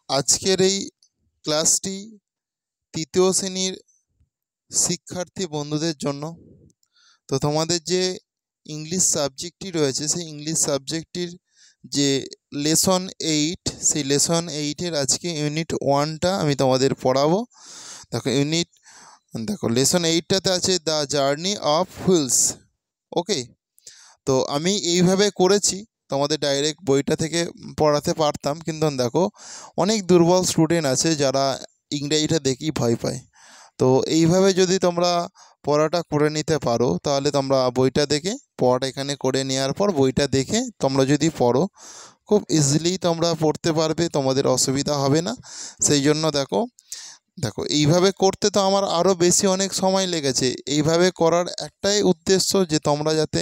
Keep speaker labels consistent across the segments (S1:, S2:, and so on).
S1: আজকের এই ক্লাসটি তৃতীয় শ্রেণীর শিক্ষার্থী বন্ধুদের জন্য। তো তোমাদের যে ইংলিশ সাবজেক্টটি রয়েছে সেই ইংলিশ সাবজেক্টটির যে লেসন 8 সেই লেসন 8-এর আজকে ইউনিট 1টা আমি তোমাদের পড়াবো। দেখো লেসন 8টাতে আছে দ্য জার্নি অফ হুইলস। ওকে, তো আমি এইভাবে করেছি, তোমাদের ডাইরেক্ট বইটা থেকে পড়াতে পারতাম, কিন্তু দেখো অনেক দুর্বল স্টুডেন্ট আছে যারা ইংরেজিটা দেখেই ভয় পায়। তো এইভাবে যদি তোমরা পড়াটা করে নিতে পারো তাহলে তোমরা বইটা দেখে পড়াটা এখানে করে নেওয়ার পর বইটা দেখে তোমরা যদি পড়ো খুব ইজিলি তোমরা পড়তে পারবে, তোমাদের অসুবিধা হবে না। সেই জন্য দেখো এইভাবে করতে তো আমার আরও বেশি অনেক সময় লেগেছে। এইভাবে করার একটাই উদ্দেশ্য যে তোমরা যাতে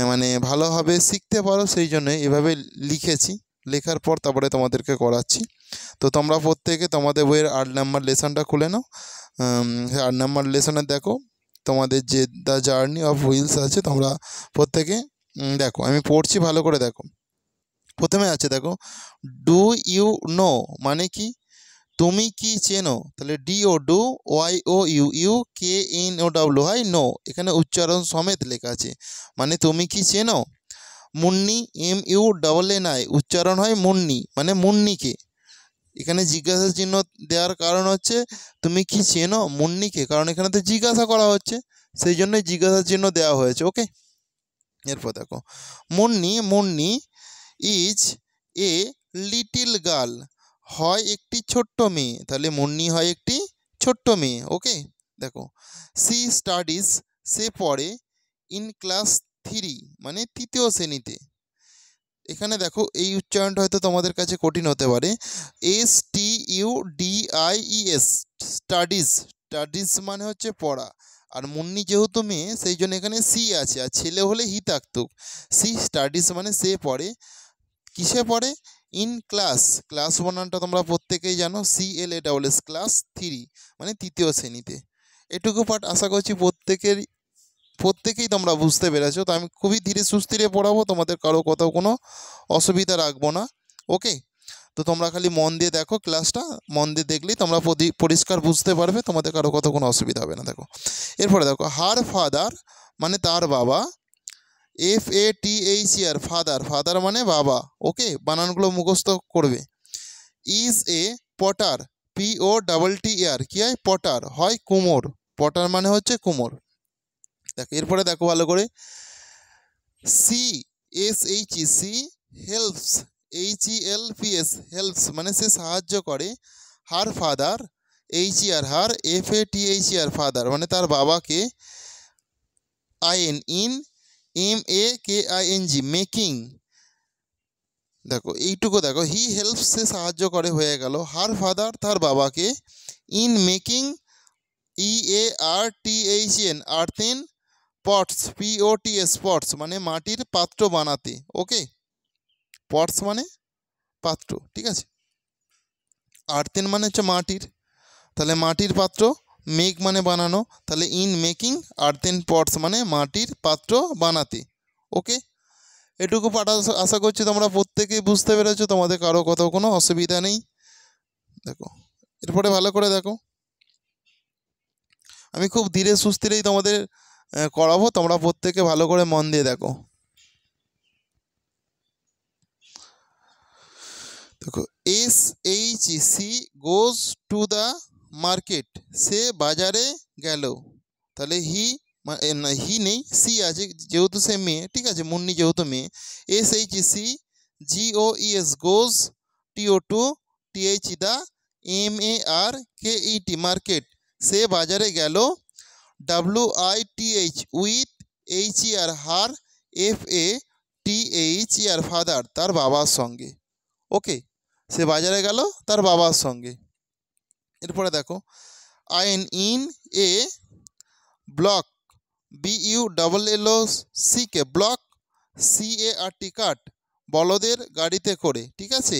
S1: মানে ভালোভাবে শিখতে পারো, সেই জন্য এভাবে লিখেছি। লেখার পর তারপরে তোমাদেরকে করাচ্ছি। তো তোমরা প্রত্যেকে তোমাদের বইয়ের 8 নাম্বার লেসনটা খুলে নাও। 8 নাম্বার লেসনে দেখো তোমাদের যে দ্য জার্নি অফ হুইলস আছে, তোমরা প্রত্যেকে দেখো, আমি পড়ছি ভালো করে দেখো। প্রথমে আছে দেখো ডু ইউ নো, মানে কি তুমি কি চেনো, তাহলে DO YOUKNOW হয় নো, এখানে উচ্চারণ সমেত লেখা আছে, মানে তুমি কি চেনো। মুন্নি MUNNI উচ্চারণ হয় মুন্নি, মানে মুন্নিকে। এখানে জিজ্ঞাসা চিহ্ন দেওয়ার কারণ হচ্ছে তুমি কি চেনো মুন্নিকে, কারণ এখানে তো জিজ্ঞাসা করা হচ্ছে, সেই জন্যই জিজ্ঞাসা চিহ্ন দেওয়া হয়েছে। ওকে, এরপর দেখো Munni is a little girl, হয় একটি ছোট্ট মেয়ে, তাহলে মুন্নি হয় একটি ছোট্ট মেয়ে। ওকে, দেখো সি স্টাডিজ, সে পড়ে ইন ক্লাস 3, মানে তৃতীয় শ্রেণীতে। এখানে দেখো এই উচ্চারণটা হয়তো তোমাদের কাছে কঠিন হতে পারে, STUDIES, স্টাডিজ। স্টাডিজ মানে হচ্ছে পড়া, আর মুন্নি যেহেতু মেয়ে সেই জন্য এখানে সি আছে, আর ছেলে হলে হি থাকতো। সি স্টাডিজ মানে সে পড়ে, কিসে পড়ে, ইন ক্লাস। ক্লাস বানানটা তোমরা প্রত্যেকেই জানো, CLASS, ক্লাস 3 মানে তৃতীয় শ্রেণীতে। এটুকু পাঠ আশা করছি প্রত্যেকেই তোমরা বুঝতে পেরেছো। তো আমি খুবই ধীরে সুস্থিরে পড়াবো, তোমাদের কারো কোথাও কোনো অসুবিধা রাখবো না। ওকে, তো তোমরা খালি মন দিয়ে দেখো, ক্লাসটা মন দিয়ে দেখলেই তোমরা পরিষ্কার বুঝতে পারবে, তোমাদের কারো কোথাও কোনো অসুবিধা হবে না। দেখো এরপরে দেখো হার ফাদার, মানে তার বাবা। FATHER ফাদার, ফাদার মানে বাবা। ওকে, বানানগুলো মুখস্থ করবে। ইজ এ পটার, POTTER, কি হয় পটার, হয় কুমোর। পটার মানে হচ্ছে কুমোর। দেখো এরপরে দেখো ভালো করে, CSHC হেল্পস, HELPS হেল্পস মানে সে সাহায্য করে। Her father, HER her, FATHER father মানে তার বাবাকে। IN MAKING making. দেখো এইটুকু দেখো, হি হেল্পস সে সাহায্য করে হয়ে গেল। হার ফাদার তার বাবাকে, in making EARTHN earthen pots, POTS pots মানে মাটির পাত্র বানাতে। ওকে, পটস মানে পাত্র, ঠিক আছে। আর্থেন মানে হচ্ছে মাটির, তাহলে মাটির পাত্র। মেক মানে বানানো, তাহলে ইন মেকিং আর্থেন পটস মানে মাটির পাত্র বানাতে। ওকে, এটুকু পাঠ আশা করছি তোমরা প্রত্যেকেই বুঝতে পেরেছো, তোমাদের কারো কোথাও কোনো অসুবিধা নেই। দেখো এরপরে ভালো করে দেখো, আমি খুব ধীরে সুস্থিরেই তোমাদের করাবো, তোমরা প্রত্যেকে ভালো করে মন দিয়ে দেখো। দেখো SHC goes to the market, সে বাজারে গেল। তাহলে হি নেই, সি আছে যেহেতু সে মেয়ে, ঠিক আছে, মুন্নি যেহেতু মেয়ে। SHC GOES goes, TO2TH the MARKET market, সে বাজারে গেল। WITH with, HER her, FATHER father তার বাবার সঙ্গে। ওকে, সে বাজারে গেল তার বাবার সঙ্গে। এরপরে দেখো in a block, BULLOCK block, CART কাট, বলদের গাড়িতে করে, ঠিক আছে।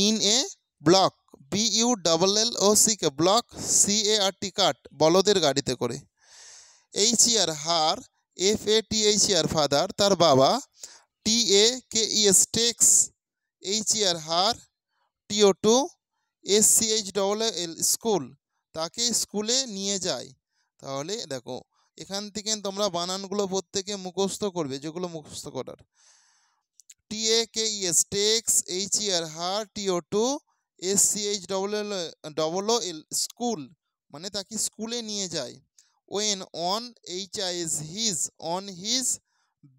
S1: In a block, BULLOCK block, CART কাট, বলদের গাড়িতে করে। HER হার, FATHER ফাদার তার বাবা। TAKES takes, HER her, TO2 SCHLL school, তাকে স্কুলে নিয়ে যায়। তাহলে দেখো এখান থেকে তোমরা বানানগুলো প্রত্যেকে মুখস্থ করবে, যেগুলো মুখস্থ করার। TAKES takes, HER her, TO2 SCHLL school, মানে তাকে স্কুলে নিয়ে যায়। Went on, HIS his, on his,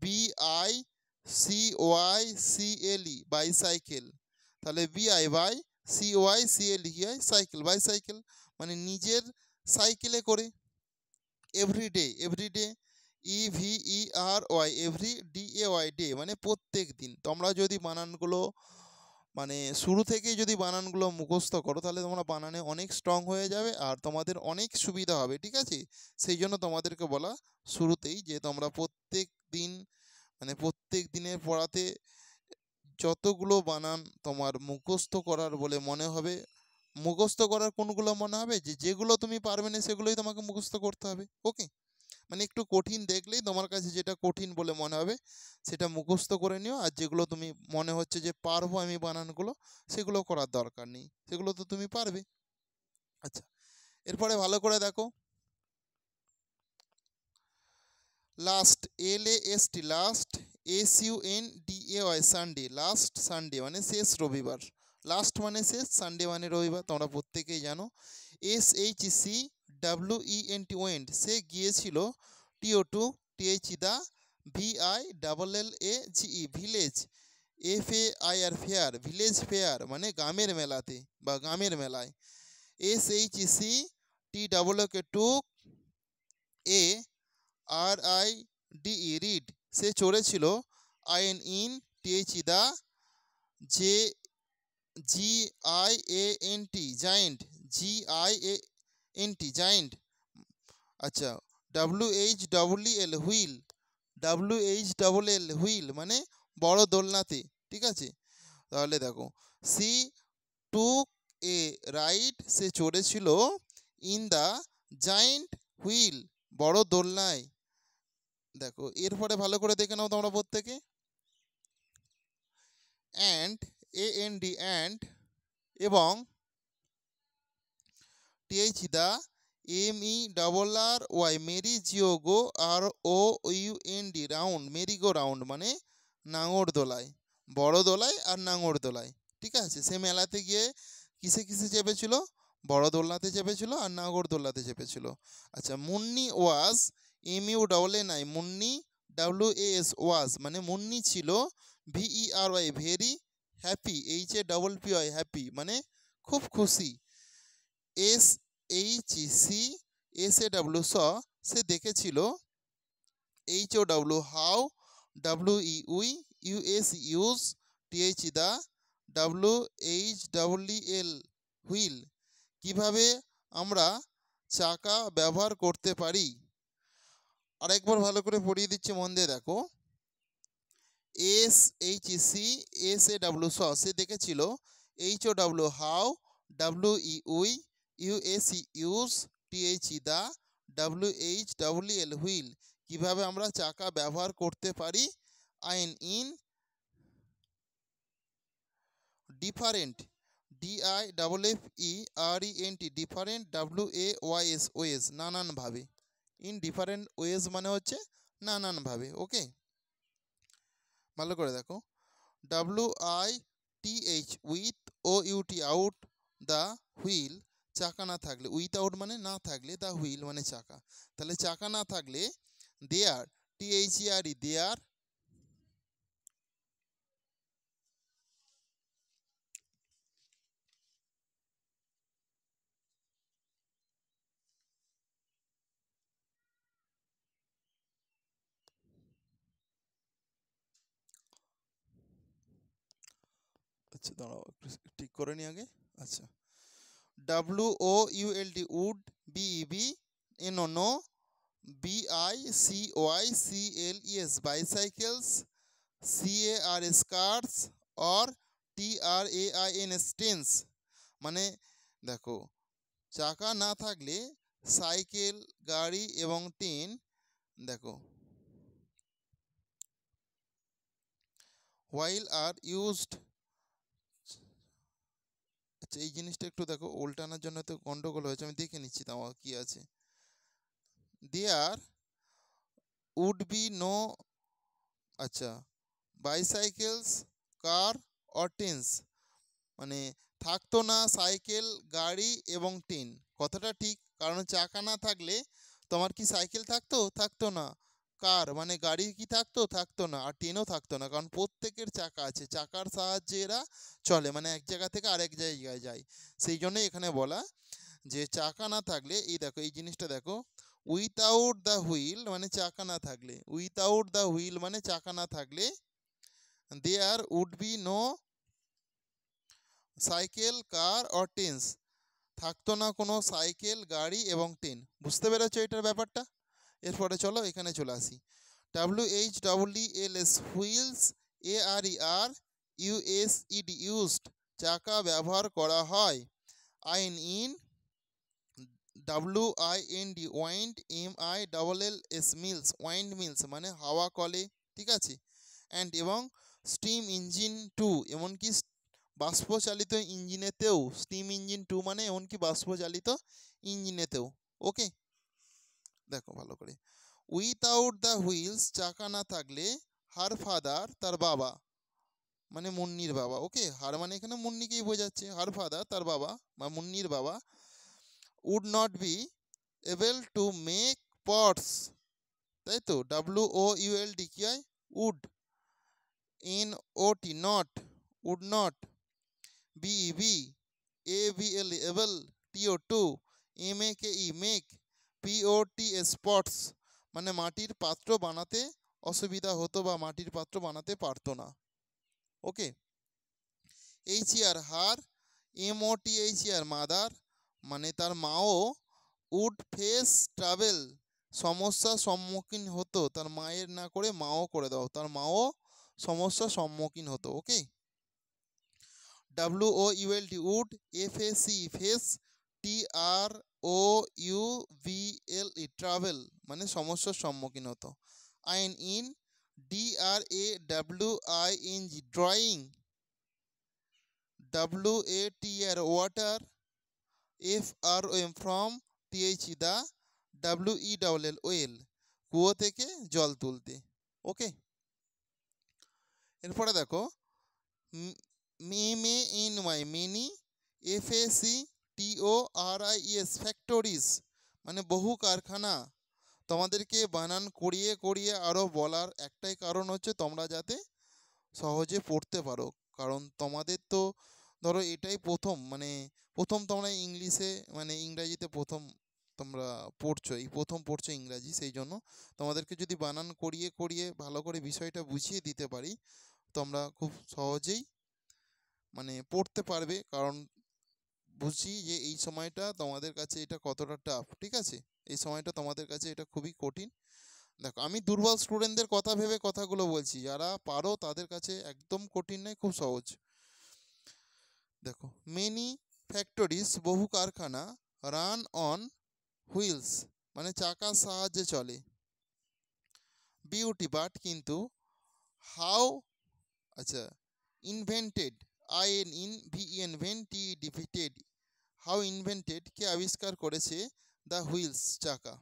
S1: BICYCLE bicycle. তাহলে BICYCLE কি হয়? সাইকেল, বাইসাইকেল মানে নিজের সাইকেলে করে। Everyday, everyday EVERY EVERY day মানে প্রত্যেক দিন। তোমরা যদি বানানগুলো মানে শুরু থেকেই যদি বানানগুলো মুখস্থ করো, তাহলে তোমরা বানানে অনেক স্ট্রং হয়ে যাবে আর তোমাদের অনেক সুবিধা হবে, ঠিক আছে? সেই জন্য তোমাদেরকে বলা শুরুতেই যে তোমরা প্রত্যেক দিন মানে প্রত্যেক দিনের পড়াতে যতগুলো বানান তোমার মুখস্থ করার বলে মনে হবে, মুখস্থ করার কোনগুলো মনে হবে, যেগুলো তুমি পারবে না সেগুলোই তোমাকে মুখস্থ করতে হবে। ওকে, মানে একটু কঠিন দেখলেই তোমার কাছে যেটা কঠিন বলে মনে হবে সেটা মুখস্থ করে নিও, আর যেগুলো তুমি মনে হচ্ছে যে পারবো আমি বানানগুলো, সেগুলো করার দরকার নেই, সেগুলো তো তুমি পারবে। আচ্ছা, এরপরে ভালো করে দেখো, last, LAST last, SUNDAY Sunday, last Sunday মানে শেষ রবিবার। লাস্ট মানে শেষ, সানডে মানে রবিবার, তোমরা প্রত্যেকেই জানো। SHCWENT ওয়েন্ট, সে গিয়েছিল। TO2 THEDA, VILLAGE village, FAIR fair, village fair মানে গ্রামের মেলাতে বা গ্রামের মেলায়। SHCTWK টুক, ARIDE রিড, সে চড়েছিল। IN THEDA, GIANT giant, GIANT giant. আচ্ছা, WHLL হুইল, WHLL হুইল মানে বড় দোলনাতে, ঠিক আছে? তাহলে দেখো, সি টুক এ রাইড, সে চড়েছিল। ইন দ্য জায়েন্ট হুইল, বড় দোলনায়। দেখো এরপরে ভালো করে দেখে নাও তোমরা প্রত্যেকে। অ্যান্ড, AND অ্যান্ড, এবং THEDA MERRY merry go, ROUND round, merry go round মানে নাঙড় দোলায়, বড় দোলায় আর নাঙড় দোলায়, ঠিক আছে? সে মেলাতে গিয়ে কিসে কিসে চেপেছিল? বড় দোলনাতে চেপেছিল আর নাগর দোলনাতে চেপেছিল। আচ্ছা, মুন্নি ওয়াজ, MUNNI মুন্নি, WAS ওয়াজ মানে মুন্নি ছিল। VERY very, happy, HAPPY happy মানে খুব খুশি। SHCSAW স, সে দেখেছিল। HOW how, WEUI use, THEDA WHLL wheel, কিভাবে আমরা চাকা ব্যবহার করতে পারি। আরেকবার ভালো করে পড়িয়ে দিচ্ছি, মন দিয়ে দেখো। SHCSAW স, সে দেখেছিল। HOW how, WEUI use, THEDA WHLL wheel, কিভাবে আমরা চাকা ব্যবহার করতে পারি। In different, DIFFERENT different, WAYS ways নানানভাবে। ইন ডিফারেন্ট ওয়েজ মানে হচ্ছে নানানভাবে। ওকে, ভালো করে দেখো। WITH with, OUT out, the wheel, চাকা না থাকলে, উইথআউট মানে না থাকলে, দ্য হুইল মানে চাকা। তাহলে চাকা না থাকলে দেয়ার, THERE দেয়ার। আচ্ছা দাঁড়াও একটু ঠিক করে নি আগে। আচ্ছা, WOULD would, BEB no, BICYCLES bicycles, CAR cars, or TRAIN trains মানে দেখো চাকা না থাকলে সাইকেল, গাড়ি এবং ট্রেন, দেখো while are used, আচ্ছা এই জিনিসটা একটু দেখো, উল্টানোর জন্য তো গন্ডগোল হয়েছে, আমি দেখে নিচ্ছি তাও কি আছে। দেয়ার উড বি নো, আচ্ছা, বাইসাইকেলস, কার অর ট্রেনস, মানে থাকতো না সাইকেল, গাড়ি এবং ট্রেন। কথাটা ঠিক, কারণ চাকা না থাকলে তোমার কি সাইকেল থাকতো? থাকতো না। কার মানে গাড়ি কি থাকতো? থাকতো না। আর ট্রেনও থাকতো না, কারণ প্রত্যেকের চাকা আছে, চাকার সাহায্যে এরা চলে, মানে এক জায়গা থেকে আরেক জায়গায় যায়। সেই জন্যই এখানে বলা যে চাকা না থাকলে, এই দেখো এই জিনিসটা দেখো, উইথাউট দ্য হুইল মানে চাকা না থাকলে, উইথাউট দ্য হুইল মানে চাকা না থাকলে, there would be no cycle, car or trains, থাকতো না কোনো সাইকেল, গাড়ি এবং ট্রেন। বুঝতে পেরেছো এটার ব্যাপারটা? এরপরে চলো এখানে চলে আসি। WHEELS হুইলস, ARER ইউজড, চাকা ব্যবহার করা হয়। IN WIND wind, MILLS mills, wind mills মানে হাওয়া কলে, ঠিক আছে। অ্যান্ড এবং স্টিম ইঞ্জিন টু, এমনকি বাষ্পচালিত ইঞ্জিনেতেও, স্টিম ইঞ্জিন টু মানে এমনকি বাষ্পচালিত ইঞ্জিনেতেও। ওকে, দেখো ভালো করে, উইথাউট দ্য হুইলস চাকা না থাকলে, হার ফাদার তার বাবা, মানে মুন্নির বাবা। ওকে, হার মানে এখানে মুন্নিকেই বোঝাচ্ছে, হার ফাদার তার বাবা বা মুন্নির বাবা, would not be able to make pots, তাই তো, WOULD কি হয়? Would, NOT not, would not, BEB ABL able, TO2 MAKE make, POTS pots মানে মাটির পাত্র বানাতে অসুবিধা হতো বা মাটির পাত্র বানাতে পারতো না। ওকে, HER হার, MOTHER মাদার মানে তার মাও, উড ফেস ট্রাভেল সমস্যার সম্মুখীন হতো, তার মায়ের না করে মাও করে দাও, তার মাও সমস্যার সম্মুখীন হতো। ওকে, WOULD would, FAC face, TROUVLE travel মানে সমস্যার সম্মুখীন হতো। IN DRAWING drawing, WATR water, FROM from, THE the, WELL well কুয়ো থেকে জল তুলতে। ওকে, এরপরে দেখো MENY মেনি, FACTORIES ফ্যাক্টরিজ মানে বহু কারখানা। তোমাদেরকে বানান করিয়ে করিয়ে আরও বলার একটাই কারণ হচ্ছে তোমরা যাতে সহজে পড়তে পারো, কারণ তোমাদের তো ধরো এটাই প্রথম, মানে প্রথম তোমরা ইংলিশে মানে ইংরাজিতে প্রথম তোমরা পড়ছো, এই প্রথম পড়ছো ইংরাজি, সেই জন্য তোমাদেরকে যদি বানান করিয়ে করিয়ে ভালো করে বিষয়টা বুঝিয়ে দিতে পারি, তোমরা খুব সহজেই মানে পড়তে পারবে। কারণ বুঝি যে এই সময়টা তোমাদের কাছে এটা কতটা টাফ, ঠিক আছে, এই সময়টা তোমাদের কাছে এটা খুবই কঠিন। দেখো আমি দুর্বল স্টুডেন্টদের কথা ভেবে কথাগুলো বলছি, যারা পারো তাদের কাছে একদম কঠিন নয়, খুব সহজ। দেখো মেনি ফ্যাক্টরিজ বহু কারখানা, রান অন হুইলস মানে চাকার সাহায্যে চলে, বিউটি বাট কিন্তু, হাউ, আচ্ছা, ইনভেন্টেড, ইনভেন্টেড, হাউ ইনভেন্টেড কে আবিষ্কার করেছে, দ্য হুইলস চাকা,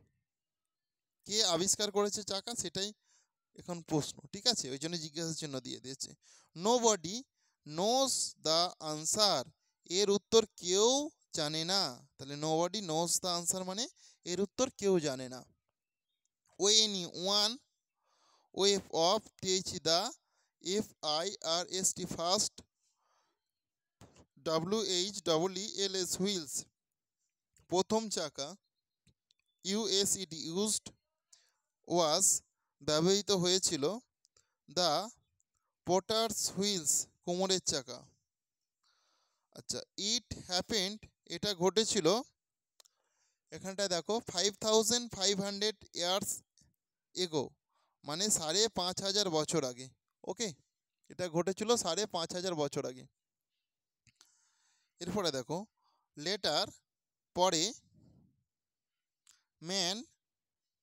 S1: কে আবিষ্কার করেছে চাকা সেটাই এখন প্রশ্ন, ঠিক আছে, ওই জন্য জিজ্ঞাসার জন্য দিয়ে দিয়েছে। Nobody knows the answer, এর উত্তর কেউ জানে না, তাহলে nobody knows the answer মানে এর উত্তর কেউ জানে না। When one wave of, THE the, FIRST first, WHEELS wheels প্রথম চাকা, USED ইউজড, ওয়াজ ব্যবহৃত হয়েছিল, দ্য পটার্স হুইলস কোমরের চাকা। আচ্ছা, ইট হ্যাপেন্ড এটা ঘটেছিল, এখানটা দেখো 5500 ইয়ার্স এগো মানে 5500 বছর আগে। ওকে, এটা ঘটেছিল 5500 বছর আগে। এরপরে দেখো লেটার পরে, ম্যান,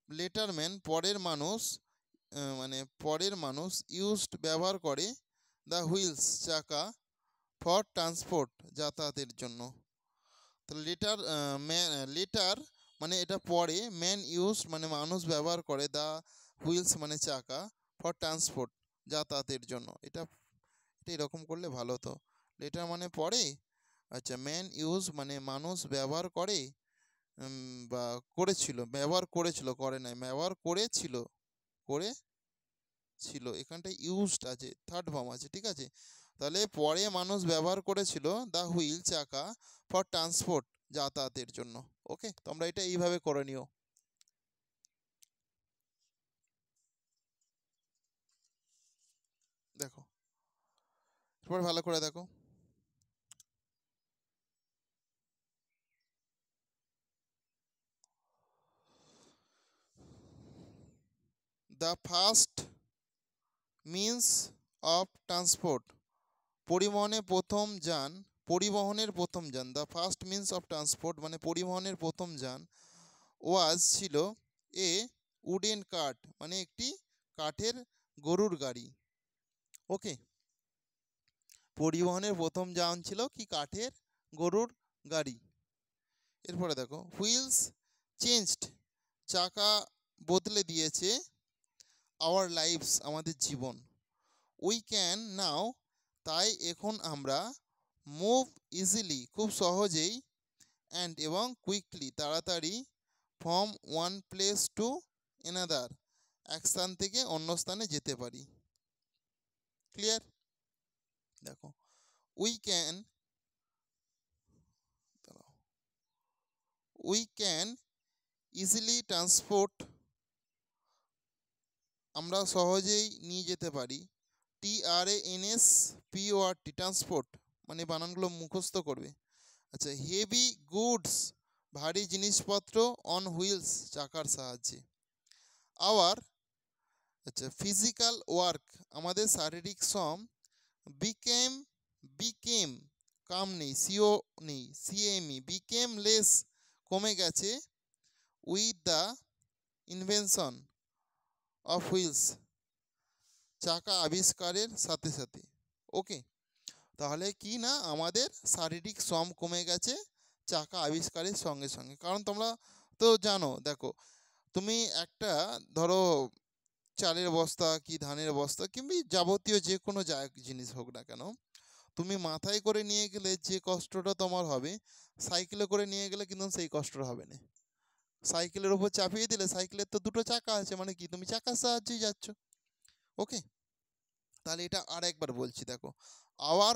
S1: লেটার ম্যান পরের মানুষ, মানে পরের মানুষ, ইউজড ব্যবহার করে, দ্য হুইলস চাকা, ফর ট্রান্সপোর্ট যাতায়াতের জন্য। তাহলে লেটার মানে এটা পরে, ম্যান ইউজ মানে মানুষ ব্যবহার করে, দ্য হুইলস মানে চাকা, ফর ট্রান্সপোর্ট যাতায়াতের জন্য। এটা এটা এরকম করলে ভালো হতো। লেটার মানে পরে, আচ্ছা ম্যান ইউজ মানে মানুষ ব্যবহার করে, বা করেছিল, ব্যবহার করেছিল, করে নাই, ব্যবহার করেছিল, করেছিল, এখানটায় ইউজড আছে, থার্ড ফর্ম আছে, ঠিক আছে। তাহলে পরে মানুষ ব্যবহার করেছিল দ্য হুইল চাকা ফর ট্রান্সপোর্ট যাতায়াতের জন্য। ওকে, তোমরা এটা এইভাবে করে নিও। দেখো এরপর ভালো করে দেখো। The first means of transport, পরিবহনের প্রথম যান, the first means of transport মানে পরিবহনের প্রথম যান, ওয়াজ ছিল, এ উডেন কার্ট মানে একটি কাঠের গরুর গাড়ি। ওকে, পরিবহনের প্রথম যান ছিল কি, কাঠের গরুর গাড়ি। এরপরে দেখো, হুইলস চেঞ্জড, চাকা বদলে দিয়েছে, আওয়ার লাইফস আমাদের জীবন, উই ক্যান নাও তাই এখন আমরা, মুভ ইজিলি খুব সহজেই, অ্যান্ড এবং কুইকলি তাড়াতাড়ি, from one place to another এক স্থান থেকে অন্য স্থানে যেতে পারি। ক্লিয়ার? দেখো উই ক্যান ইজিলি ট্রান্সপোর্ট, আমরা সহজেই নিয়ে যেতে পারি, TRANSPORT ট্রান্সপোর্ট মানে বানানগুলো মুখস্থ করবে। আচ্ছা, হেভি গুডস ভারী জিনিসপত্র, অন হুইলস চাকার সাহায্যে, আওয়ার আচ্ছা ফিজিক্যাল ওয়ার্ক আমাদের শারীরিক শ্রম, বিকেম বিকেম কাম নেই, সিও নেই, সিএমই, বিকেম লেস কমে গেছে, with the invention of wheels চাকা আবিষ্কারের সাথে সাথে। ওকে, তাহলে কি না, আমাদের শারীরিক শ্রম কমে গেছে চাকা আবিষ্কারের সঙ্গে সঙ্গে। কারণ তোমরা তো জানো, দেখো তুমি একটা ধরো চালের বস্তা কি ধানের বস্তা কিংবা যাবতীয় যে কোনো জিনিস হোক না কেন, তুমি মাথায় করে নিয়ে গেলে যে কষ্টটা তোমার হবে, সাইকেলে করে নিয়ে গেলে কিন্তু সেই কষ্টটা হবে না। সাইকেলের উপর চাপিয়ে দিলে, সাইকেলের তো দুটো চাকা আছে মানে কি, তুমি চাকার সাহায্যেই যাচ্ছ। ওকে, তাহলে এটা আর একবার বলছি, দেখো আওয়ার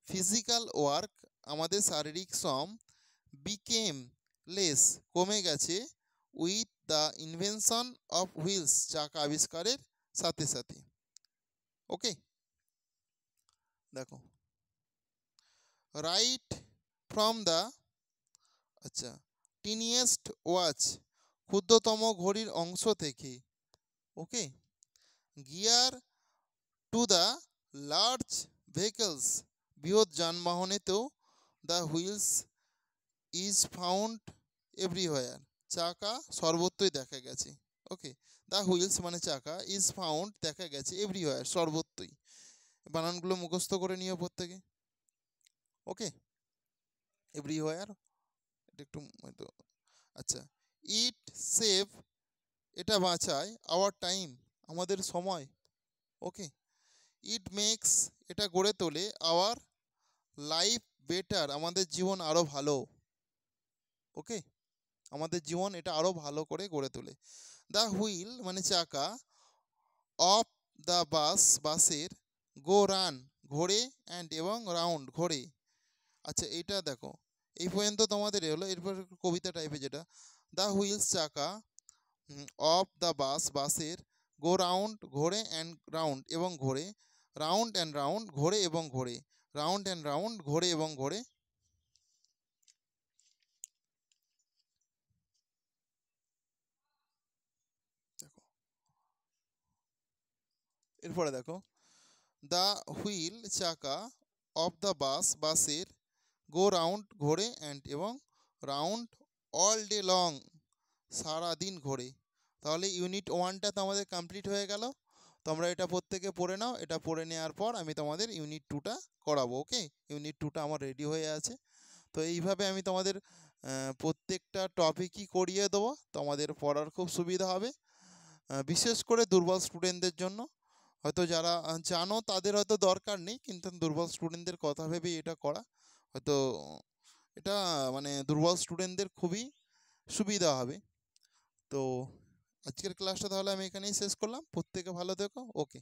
S1: ফিজিক্যাল ওয়ার্ক আমাদের শারীরিক শ্রম, বিকেম লেস কমে গেছে, with the invention of wheels চাকা আবিষ্কারের সাথে সাথে। ওকে, দেখো রাইট ফ্রম দ্য আচ্ছা টিনিয়েস্ট ওয়াচ ক্ষুদ্রতম ঘড়ির অংশ থেকে, okay, gear to the large vehicles বৃহৎ যানবাহনেতেও, the wheels is found everywhere চাকা সর্বত্রই দেখা গেছে। ওকে, দ্য হুইলস মানে চাকা, ইজ ফাউন্ড দেখা গেছে, এভরিহোয়ার সর্বত্রই। বানানগুলো মুখস্থ করে নিও প্রত্যেকে। ওকে, এভরিহোয়ার এটা একটু হয়তো। আচ্ছা, ইট সেভ এটা বাঁচায়, আওয়ার টাইম আমাদের সময়। ওকে, ইট মেক্স এটা গড়ে তোলে, আওয়ার লাইফ বেটার আমাদের জীবন আরও ভালো। ওকে, আমাদের জীবন এটা আরও ভালো করে গড়ে তোলে। দ্য হুইল মানে চাকা, অফ দ্য বাসের, গো রান ঘোরে, অ্যান্ড এবং রাউন্ড ঘোরে। আচ্ছা এইটা দেখো, এই পর্যন্ত তোমাদের হলো। এরপর কবিতা টাইপের যেটা, দ্য হুইলস চাকা, অফ দ্য বাসের, গো রাউন্ড ঘোরে, অ্যান্ড রাউন্ড এবং ঘোরে, রাউন্ড অ্যান্ড রাউন্ড ঘোরে এবং ঘোরে, রাউন্ড অ্যান্ড রাউন্ড ঘোরে এবং ঘোরে। দেখো এরপরে দেখো, দ্য হুইল চাকা, অফ দ্য বাসের, গো রাউন্ড ঘোরে, অ্যান্ড এবং রাউন্ড, অল ডে লং সারাদিন ঘোরে। তাহলে ইউনিট 1টা তো আমাদের কমপ্লিট হয়ে গেল। তোমরা এটা প্রত্যেকে পড়ে নাও। এটা পড়ে নেওয়ার পর আমি তোমাদের ইউনিট 2টা করাবো। ওকে, ইউনিট 2টা আমার রেডি হয়ে আছে। তো এইভাবে আমি তোমাদের প্রত্যেকটা টপিকই করিয়ে দেবো, তোমাদের পড়ার খুব সুবিধা হবে। বিশেষ করে দুর্বল স্টুডেন্টদের জন্য, হয়তো যারা জানো তাদের হয়তো দরকার নেই, কিন্তু দুর্বল স্টুডেন্টদের কথা ভেবেই এটা করা। হয়তো এটা মানে দুর্বল স্টুডেন্টদের খুবই সুবিধা হবে। তো আজকের ক্লাসটা তাহলে আমি এখানেই শেষ করলাম। প্রত্যেকে ভালো থেকো। ওকে।